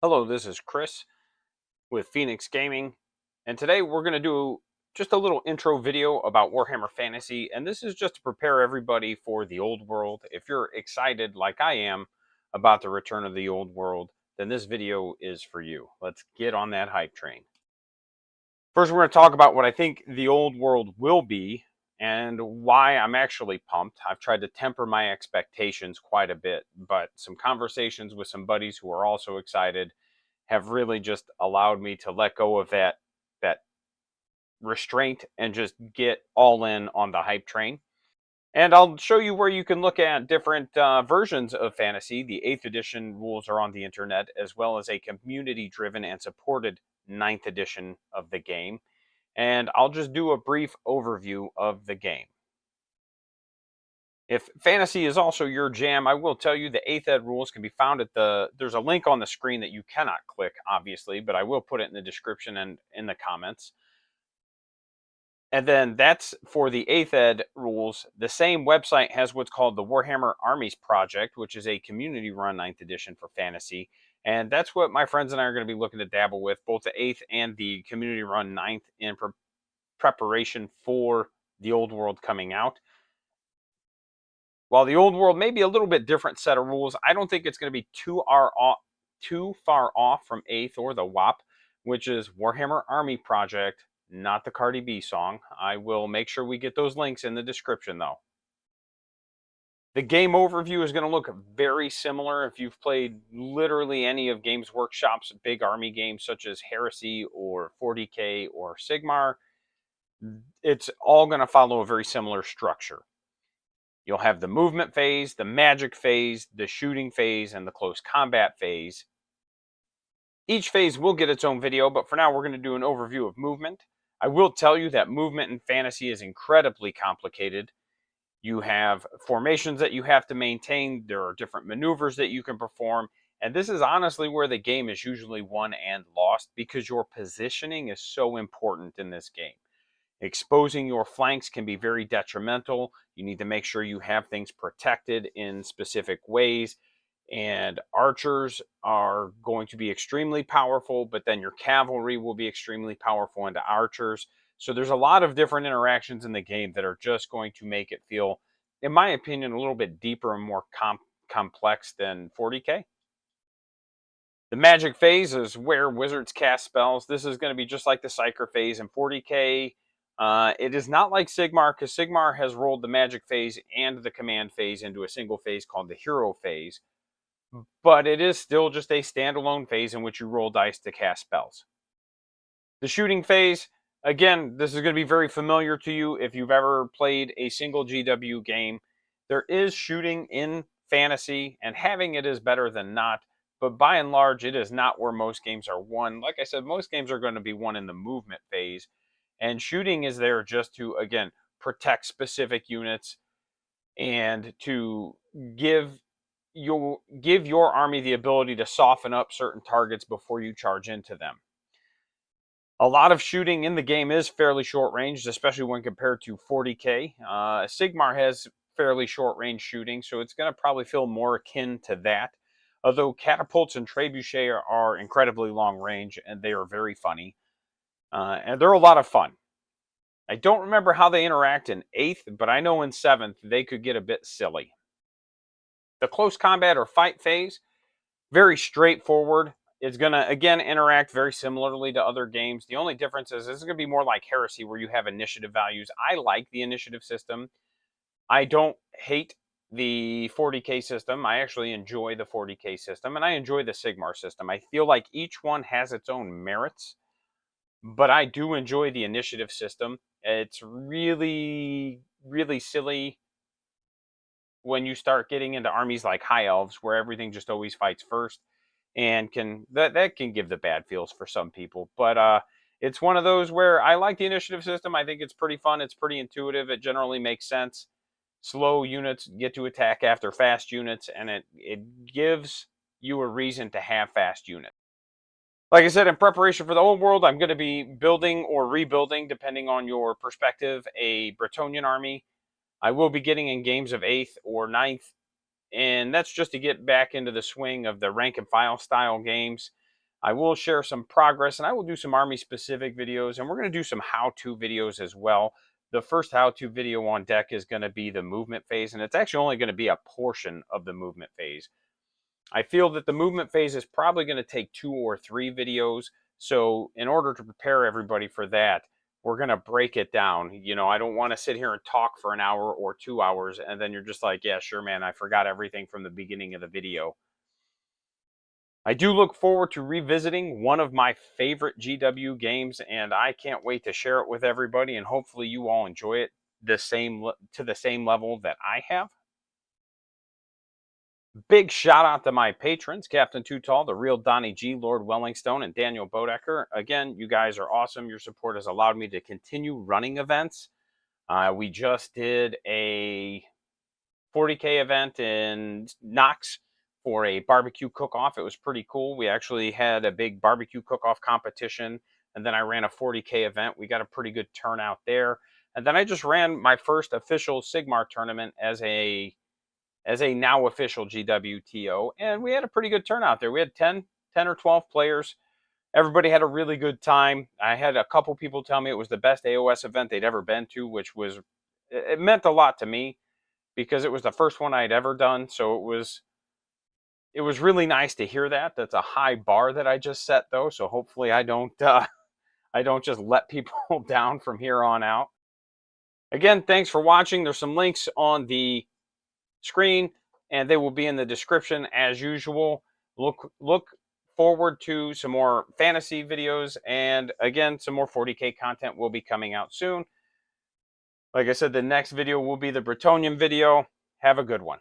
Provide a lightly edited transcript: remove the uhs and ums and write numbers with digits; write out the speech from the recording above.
Hello, this is Chris with Phoenix Gaming, and today we're going to do just a little intro video about Warhammer Fantasy, and this is just to prepare everybody for the old world. If you're excited like I am about the return of the old world, then this video is for you. Let's get on that hype train. First, we're going to talk about what I think the old world will be and why I'm actually pumped. I've tried to temper my expectations quite a bit, but some conversations with some buddies who are also excited have really just allowed me to let go of that restraint and just get all in on the hype train. And I'll show you where you can look at different versions of fantasy. The 8th edition rules are on the internet, as well as a community-driven and supported 9th edition of the game. And I'll just do a brief overview of the game. If fantasy is also your jam, I will tell you the 8th ed rules can be found at there's a link on the screen that you cannot click, obviously, but I will put it in the description and in the comments. And then that's for the 8th ed rules. The same website has what's called the Warhammer Armies Project, which is a community-run 9th edition for fantasy. And that's what my friends and I are going to be looking to dabble with, both the 8th and the community-run 9th in preparation for the old world coming out. While the old world may be a little bit different set of rules, I don't think it's going to be too far off from 8th or the WAP, which is Warhammer Army Project, not the Cardi B song. I will make sure we get those links in the description, though. The game overview is going to look very similar if you've played literally any of Games Workshop's big army games, such as Heresy or 40K or Sigmar. It's all going to follow a very similar structure. You'll have the movement phase, the magic phase, the shooting phase, and the close combat phase. Each phase will get its own video, but for now we're going to do an overview of movement. I will tell you that movement in fantasy is incredibly complicated. You have formations that you have to maintain, there are different maneuvers that you can perform, and this is honestly where the game is usually won and lost because your positioning is so important in this game. Exposing your flanks can be very detrimental. You need to make sure you have things protected in specific ways. And archers are going to be extremely powerful, but then your cavalry will be extremely powerful into archers. So there's a lot of different interactions in the game that are just going to make it feel, in my opinion, a little bit deeper and more complex than 40K. The magic phase is where wizards cast spells. This is going to be just like the Psyker phase in 40K. It is not like Sigmar, because Sigmar has rolled the magic phase and the command phase into a single phase called the hero phase. But it is still just a standalone phase in which you roll dice to cast spells. The shooting phase, again, this is going to be very familiar to you if you've ever played a single GW game. There is shooting in fantasy, and having it is better than not. But by and large, it is not where most games are won. Like I said, most games are going to be won in the movement phase. And shooting is there just to, again, protect specific units and to give your army the ability to soften up certain targets before you charge into them. A lot of shooting in the game is fairly short ranged, especially when compared to 40K. Sigmar has fairly short range shooting, so it's going to probably feel more akin to that. Although catapults and trebuchet are incredibly long range, and they are very funny. And they're a lot of fun. I don't remember how they interact in 8th, but I know in 7th they could get a bit silly. The close combat or fight phase, very straightforward. It's going to, again, interact very similarly to other games. The only difference is this is going to be more like Heresy, where you have initiative values. I like the initiative system. I don't hate the 40K system. I actually enjoy the 40K system, and I enjoy the Sigmar system. I feel like each one has its own merits, but I do enjoy the initiative system. It's really, really silly when you start getting into armies like High Elves, where everything just always fights first, and that can give the bad feels for some people. But it's one of those where I like the initiative system. I think it's pretty fun. It's pretty intuitive. It generally makes sense. Slow units get to attack after fast units, and it gives you a reason to have fast units. Like I said, in preparation for the old world, I'm going to be building or rebuilding, depending on your perspective, a Bretonnian army. I will be getting in games of 8th or 9th, and that's just to get back into the swing of the rank and file style games. I will share some progress, and I will do some army specific videos, and we're going to do some how-to videos as well. The first how-to video on deck is going to be the movement phase, and it's actually only going to be a portion of the movement phase. I feel that the movement phase is probably going to take 2 or 3 videos. So in order to prepare everybody for that, we're going to break it down. You know, I don't want to sit here and talk for an hour or 2 hours, and then you're just like, yeah, sure, man, I forgot everything from the beginning of the video. I do look forward to revisiting one of my favorite GW games, and I can't wait to share it with everybody, and hopefully you all enjoy it to the same level that I have. Big shout out to my patrons, Captain Too Tall, The Real Donnie G, Lord Wellingstone, and Daniel Bodecker. Again, you guys are awesome. Your support has allowed me to continue running events. We just did a 40K event in Knox for a barbecue cook-off. It was pretty cool. We actually had a big barbecue cook-off competition, and then I ran a 40K event. We got a pretty good turnout there. And then I just ran my first official Sigmar tournament as a now official GWTO, and we had a pretty good turnout there. We had 10 or 12 players. Everybody had a really good time. I had a couple people tell me it was the best AOS event they'd ever been to, which was, it meant a lot to me because it was the first one I'd ever done. So it was really nice to hear that. That's a high bar that I just set though. So hopefully I don't just let people down from here on out. Again, thanks for watching. There's some links on the screen, and they will be in the description as usual. Look forward to some more fantasy videos, and again, some more 40K content will be coming out soon. Like I said, the next video will be the Bretonian video. Have a good one.